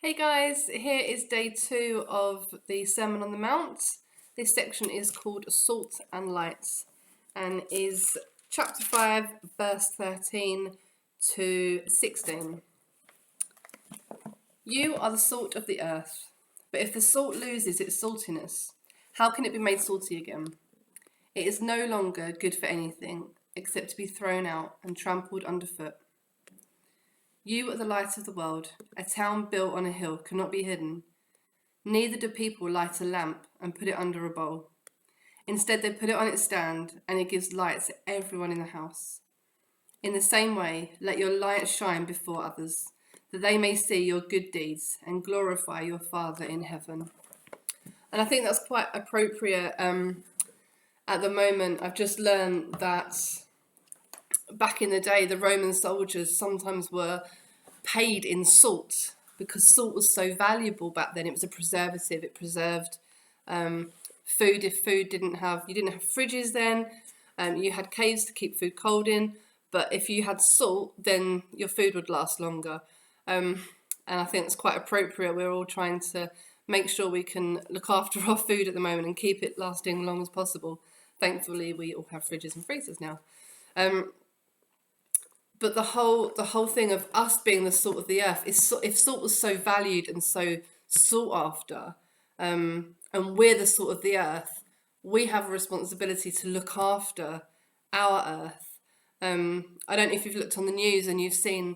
Hey guys, here is day 2 of the Sermon on the Mount. This section is called Salt and Light and is chapter 5, verse 13 to 16. You are the salt of the earth, but if the salt loses its saltiness, how can it be made salty again? It is no longer good for anything except to be thrown out and trampled underfoot. You are the light of the world. A town built on a hill cannot be hidden. Neither do people light a lamp and put it under a bowl. Instead, they put it on its stand, and it gives light to everyone in the house. In the same way, let your light shine before others, that they may see your good deeds and glorify your Father in heaven. And I think that's quite appropriate at the moment. I've just learned that back in the day, the Roman soldiers sometimes were paid in salt because salt was so valuable back then. It was a preservative. It preserved food. If food you didn't have fridges then. You had caves to keep food cold in. But if you had salt, then your food would last longer. And I think it's quite appropriate. We're all trying to make sure we can look after our food at the moment and keep it lasting as long as possible. Thankfully, we all have fridges and freezers now. But the whole thing of us being the salt of the earth is, if salt was so valued and so sought after, and we're the salt of the earth, we have a responsibility to look after our earth. I don't know if you've looked on the news and you've seen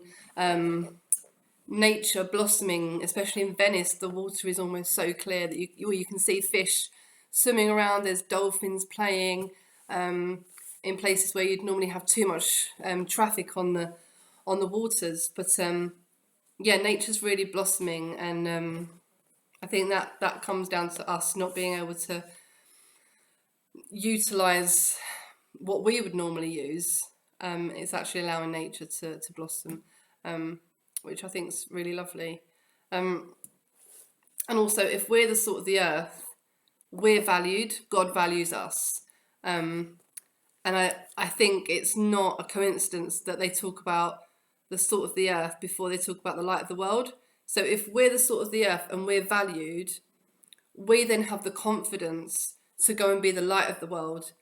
nature blossoming, especially in Venice. The water is almost so clear that you can see fish swimming around. There's dolphins playing. In places where you'd normally have too much traffic on the waters, but nature's really blossoming, and I think that comes down to us not being able to utilize what we would normally use. It's actually allowing nature to blossom, which I think is really lovely. And also, if we're the salt of the earth, we're valued. God values us. And I think it's not a coincidence that they talk about the salt of the earth before they talk about the light of the world. So if we're the salt of the earth and we're valued, we then have the confidence to go and be the light of the world,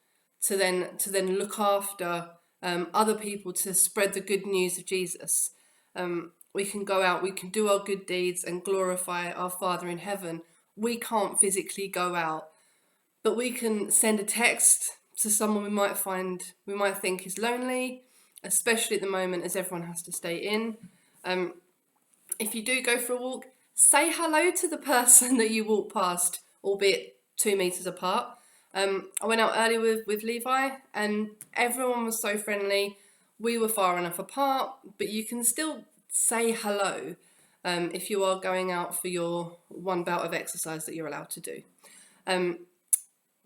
to then look after other people, to spread the good news of Jesus. We can go out, we can do our good deeds and glorify our Father in heaven. We can't physically go out, but we can send a text to someone we might think is lonely, especially at the moment as everyone has to stay in. If you do go for a walk, say hello to the person that you walk past, albeit 2 meters apart. I went out earlier with Levi, and everyone was so friendly. We were far enough apart, but you can still say hello if you are going out for your one bout of exercise that you're allowed to do.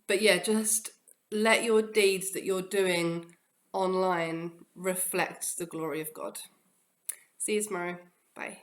But yeah, just let your deeds that you're doing online reflect the glory of God. See you tomorrow. Bye.